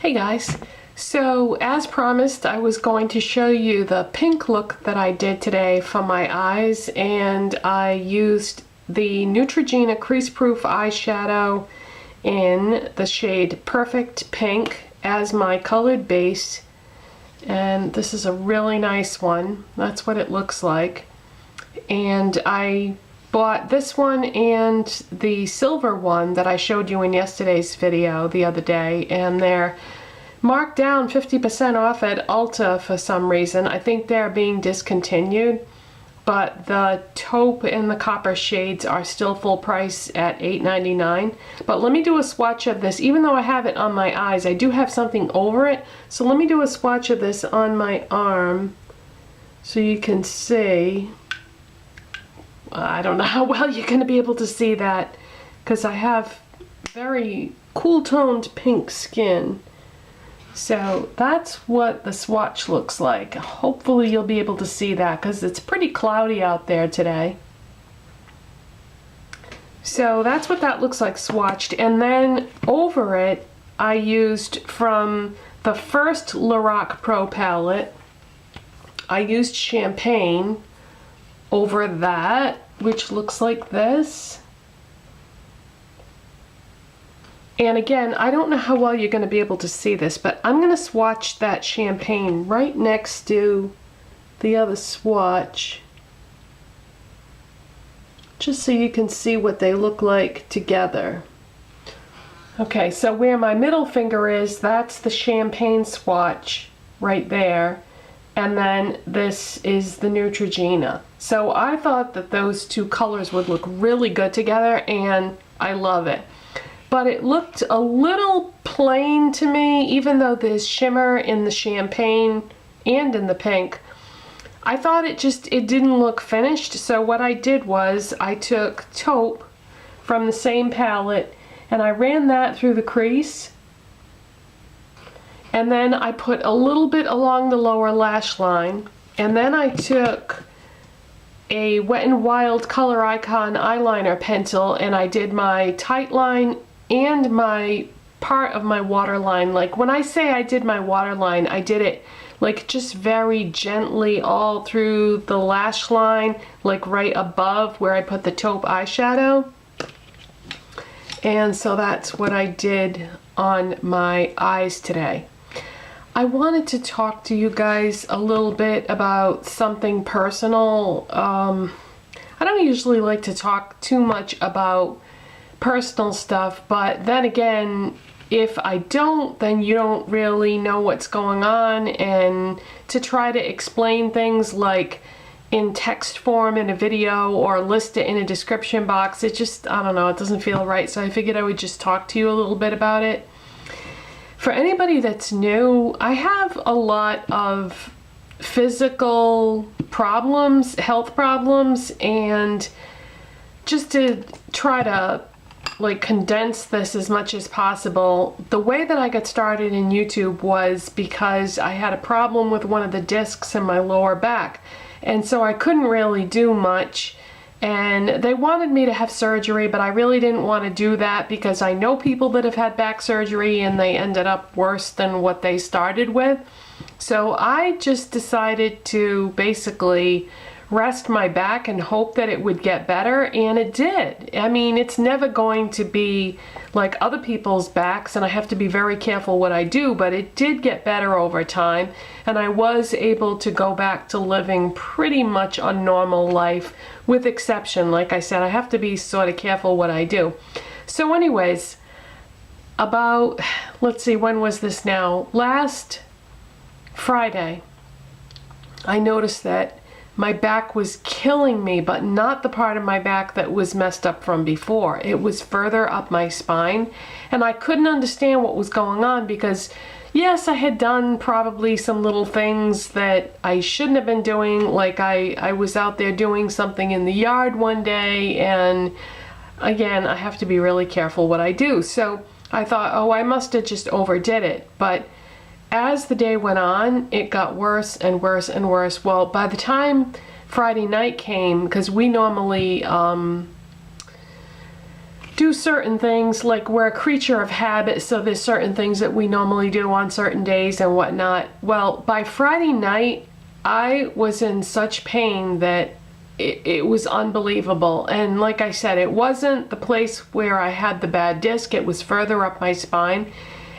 Hey guys, so as promised I was going to show you the pink look that I did today for my eyes, and I used the Neutrogena crease proof eyeshadow in the shade Perfect Pink as my colored base, and this is a really nice one. That's what it looks like. And I bought this one and the silver one that I showed you in yesterday's video the other day, and they're marked down 50% off at Ulta for some reason. I think they're being discontinued, but the taupe and the copper shades are still full price at $8.99. But let me do a swatch of this. Even though I have it on my eyes, I do have something over it, so let me do a swatch of this on my arm so you can see. I don't know how well you're going to be able to see that because I have very cool toned pink skin. So that's what the swatch looks like. Hopefully you'll be able to see that because it's pretty cloudy out there today. So that's what that looks like swatched, and then over it I used from the first Lorac Pro palette, I used Champagne over that, which looks like this. And again, I don't know how well you're going to be able to see this, but I'm going to swatch that Champagne right next to the other swatch, just so you can see what they look like together. Okay, so where my middle finger is, that's the Champagne swatch right there. And then this is the Neutrogena. So I thought that those two colors would look really good together, and I love it. But it looked a little plain to me, even though there's shimmer in the Champagne and in the pink. I thought it didn't look finished. So what I did was I took taupe from the same palette and I ran that through the crease. And then I put a little bit along the lower lash line, and then I took a Wet n Wild Color Icon eyeliner pencil and I did my tight line and my part of my waterline. Like when I say I did my waterline, I did it like just very gently all through the lash line, like right above where I put the taupe eyeshadow. And so that's what I did on my eyes today. I wanted to talk to you guys a little bit about something personal. I don't usually like to talk too much about personal stuff, but then again, if I don't, then you don't really know what's going on, and to try to explain things like in text form in a video or list it in a description box, it just, I don't know, it doesn't feel right, so I figured I would just talk to you a little bit about it. For anybody that's new, I have a lot of physical problems, health problems, and just to try to like condense this as much as possible, the way that I got started in YouTube was because I had a problem with one of the discs in my lower back, and so I couldn't really do much. And they wanted me to have surgery, but I really didn't want to do that because I know people that have had back surgery and they ended up worse than what they started with. So I just decided to basically rest my back and hope that it would get better, and it did. I mean, it's never going to be like other people's backs, and I have to be very careful what I do, but it did get better over time, and I was able to go back to living pretty much a normal life, with exception, like I said, I have to be sort of careful what I do. So anyways, about, let's see, when was this now? Last Friday, I noticed that my back was killing me, but not the part of my back that was messed up from before. It was further up my spine, and I couldn't understand what was going on because, yes, I had done probably some little things that I shouldn't have been doing. Like I was out there doing something in the yard one day, and again, I have to be really careful what I do. So I thought, oh, I must have just overdid it. But as the day went on, it got worse and worse and worse. Well, by the time Friday night came, because we normally do certain things, like we're a creature of habit, so there's certain things that we normally do on certain days and whatnot. Well, by Friday night, I was in such pain that it was unbelievable. And like I said, it wasn't the place where I had the bad disc, it was further up my spine,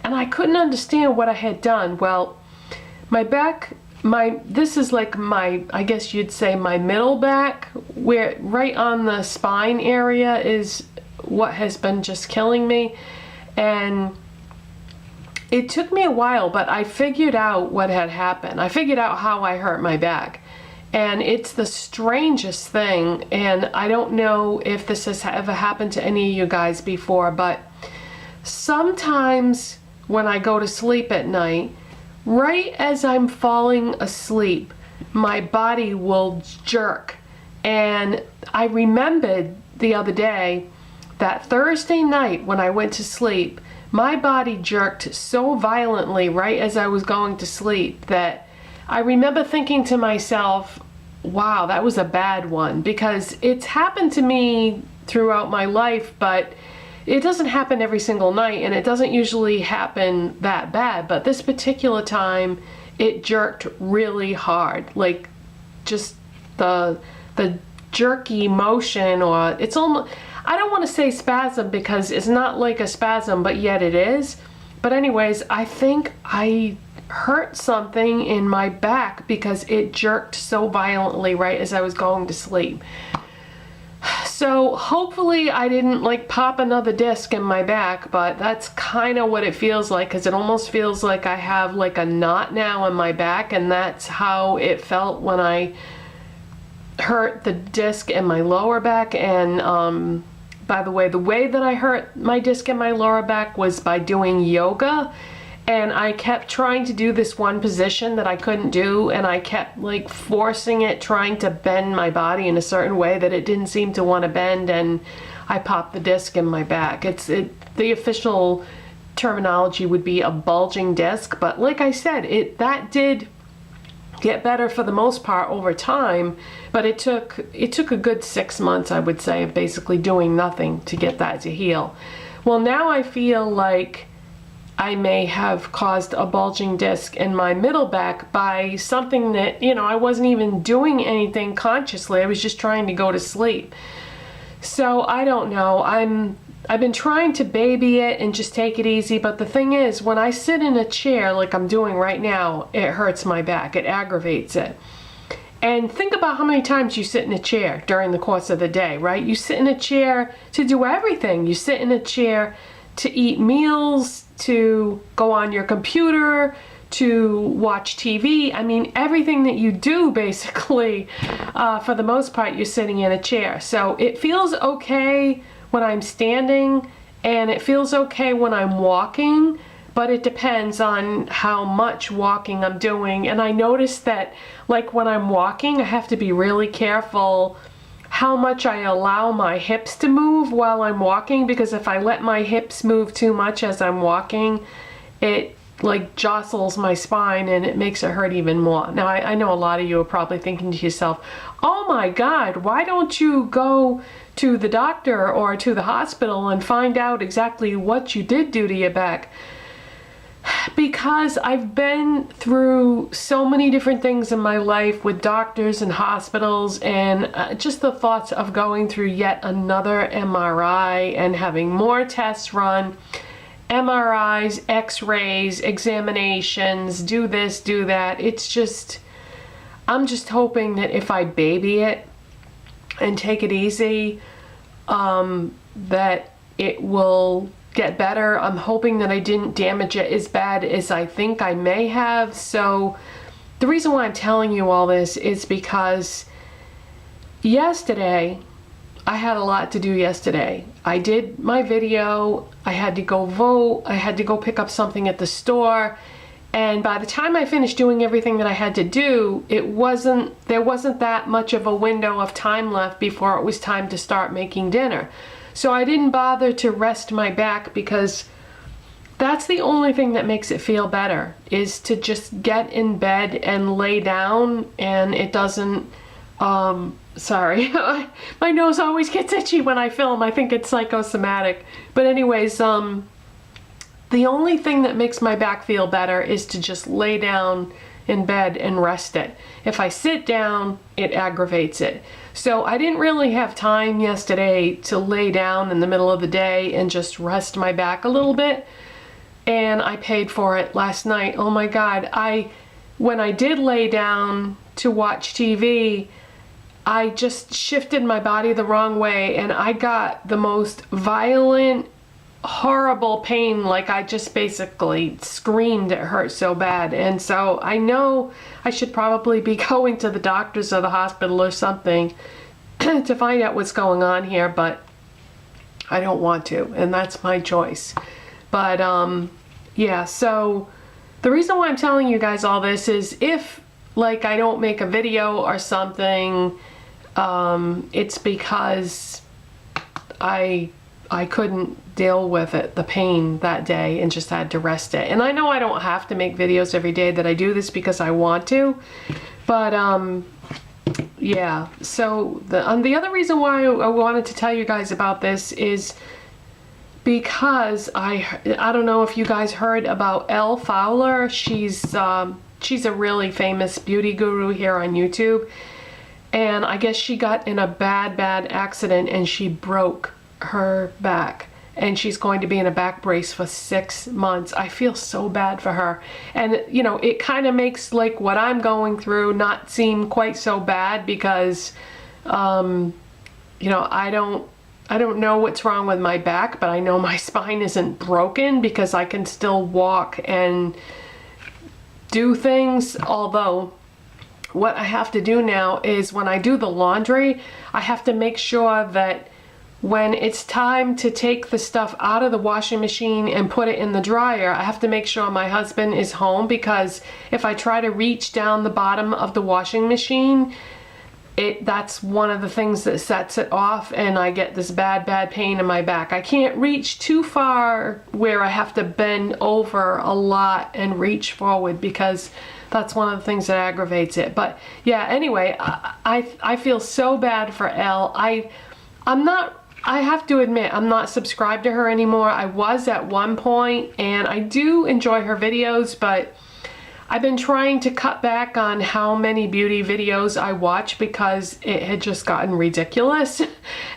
and I couldn't understand what I had done. Well, my back, this is like my, I guess you'd say my middle back, where right on the spine area is what has been just killing me. And it took me a while, but I figured out what had happened. I figured out how I hurt my back. And it's the strangest thing, and I don't know if this has ever happened to any of you guys before, but sometimes when I go to sleep at night, right as I'm falling asleep, my body will jerk. And I remembered the other day that Thursday night when I went to sleep, my body jerked so violently right as I was going to sleep that I remember thinking to myself, wow, that was a bad one, because it's happened to me throughout my life, but it doesn't happen every single night, and it doesn't usually happen that bad. But this particular time, it jerked really hard, like just the jerky motion, or it's almost, I don't want to say spasm because it's not like a spasm, but yet it is. But anyways, I think I hurt something in my back because it jerked so violently right as I was going to sleep. So hopefully I didn't like pop another disc in my back, but that's kind of what it feels like, because it almost feels like I have like a knot now in my back, and that's how it felt when I hurt the disc in my lower back. And by the way that I hurt my disc in my lower back was by doing yoga. And I kept trying to do this one position that I couldn't do, and I kept like forcing it, trying to bend my body in a certain way that it didn't seem to want to bend, and I popped the disc in my back. The official terminology would be a bulging disc, but like I said, that did get better for the most part over time, but it took a good 6 months, I would say, of basically doing nothing to get that to heal. Well, now I feel like I may have caused a bulging disc in my middle back by something that, I wasn't even doing anything consciously. I was just trying to go to sleep. So I don't know. I've been trying to baby it and just take it easy, but the thing is, when I sit in a chair like I'm doing right now, it hurts my back. It aggravates it. And think about how many times you sit in a chair during the course of the day, right? You sit in a chair to do everything. You sit in a chair to eat meals, to go on your computer, to watch TV. I mean, everything that you do, basically, for the most part, you're sitting in a chair. So it feels okay when I'm standing, and it feels okay when I'm walking, but it depends on how much walking I'm doing. And I noticed that, like, when I'm walking, I have to be really careful how much I allow my hips to move while I'm walking, because if I let my hips move too much as I'm walking, it like jostles my spine and it makes it hurt even more. Now I know a lot of you are probably thinking to yourself, oh my God, why don't you go to the doctor or to the hospital and find out exactly what you did do to your back? Because I've been through so many different things in my life with doctors and hospitals, and just the thoughts of going through yet another MRI and having more tests run, MRIs, x-rays, examinations, do this, do that. It's just, I'm just hoping that if I baby it and take it easy, that it will get better. I'm hoping that I didn't damage it as bad as I think I may have. So the reason why I'm telling you all this is because yesterday, I had a lot to do yesterday. I did my video, I had to go vote, I had to go pick up something at the store, and by the time I finished doing everything that I had to do, there wasn't that much of a window of time left before it was time to start making dinner. So I didn't bother to rest my back, because that's the only thing that makes it feel better, is to just get in bed and lay down, and it doesn't Sorry, my nose always gets itchy when I film. I think it's psychosomatic. But anyways, the only thing that makes my back feel better is to just lay down in bed and rest it. If I sit down, it aggravates it. So I didn't really have time yesterday to lay down in the middle of the day and just rest my back a little bit. And I paid for it last night. Oh my God. When I did lay down to watch TV, I just shifted my body the wrong way and I got the most violent, horrible pain. Like I just basically screamed. It hurt so bad. And so I know I should probably be going to the doctors or the hospital or something to find out what's going on here, but I don't want to, and that's my choice. But yeah, so the reason why I'm telling you guys all this is if like I don't make a video or something, it's because I couldn't deal with it, the pain that day, and just had to rest it. And I know I don't have to make videos every day, that I do this because I want to, but yeah. So the other reason why I wanted to tell you guys about this is because I don't know if you guys heard about e.l.f. She's a really famous beauty guru here on YouTube, and I guess she got in a bad accident and she broke her back, and she's going to be in a back brace for 6 months. I feel so bad for her, and you know, it kind of makes like what I'm going through not seem quite so bad because you know, I don't know what's wrong with my back, but I know my spine isn't broken because I can still walk and do things. Although what I have to do now is when I do the laundry, I have to make sure that when it's time to take the stuff out of the washing machine and put it in the dryer, I have to make sure my husband is home, because if I try to reach down the bottom of the washing machine, that's one of the things that sets it off, and I get this bad pain in my back. I can't reach too far where I have to bend over a lot and reach forward, because that's one of the things that aggravates it. But yeah, anyway, I feel so bad for Elle. I have to admit, I'm not subscribed to her anymore. I was at one point, and I do enjoy her videos, but I've been trying to cut back on how many beauty videos I watch because it had just gotten ridiculous.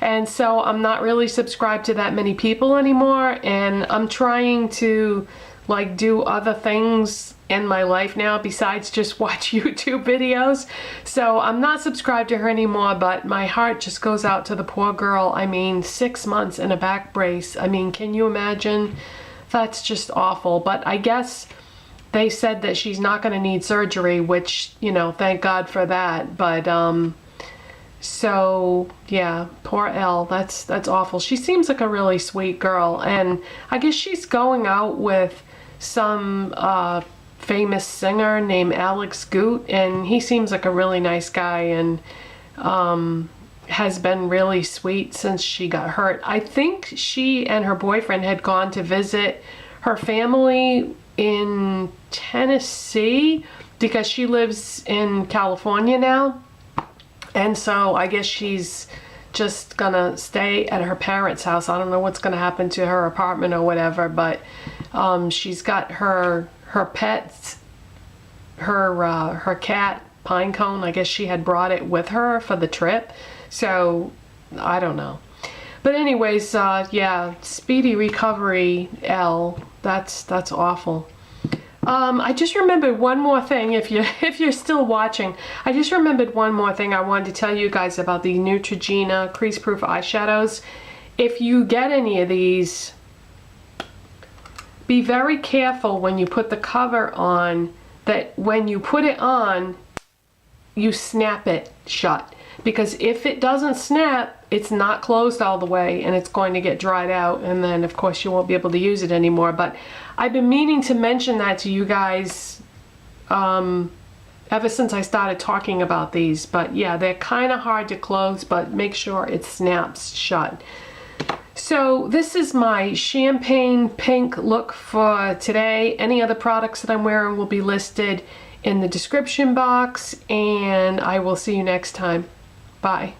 And so I'm not really subscribed to that many people anymore, and I'm trying to like do other things in my life now besides just watch YouTube videos. So I'm not subscribed to her anymore, but my heart just goes out to the poor girl. I mean, 6 months in a back brace. I mean, can you imagine? That's just awful. But I guess they said that she's not going to need surgery, which, you know, thank God for that. But so yeah, poor Elle. That's awful. She seems like a really sweet girl, and I guess she's going out with some famous singer named Alex Goot, and he seems like a really nice guy, and has been really sweet since she got hurt. I think she and her boyfriend had gone to visit her family in Tennessee because she lives in California now, and so I guess she's just gonna stay at her parents' house. I don't know what's gonna happen to her apartment or whatever, but she's got her pets, her cat Pinecone. I guess she had brought it with her for the trip, so I don't know. But anyways, yeah, speedy recovery, Elle. That's awful. I just remembered one more thing. If you're still watching, I just remembered one more thing I wanted to tell you guys about the Neutrogena crease proof eyeshadows. If you get any of these, be very careful when you put the cover on, that when you put it on, you snap it shut. Because if it doesn't snap, it's not closed all the way, and it's going to get dried out, and then of course you won't be able to use it anymore. But I've been meaning to mention that to you guys ever since I started talking about these. But yeah, they're kind of hard to close, but make sure it snaps shut. So this is my champagne pink look for today. Any other products that I'm wearing will be listed in the description box, and I will see you next time. Bye. Bye.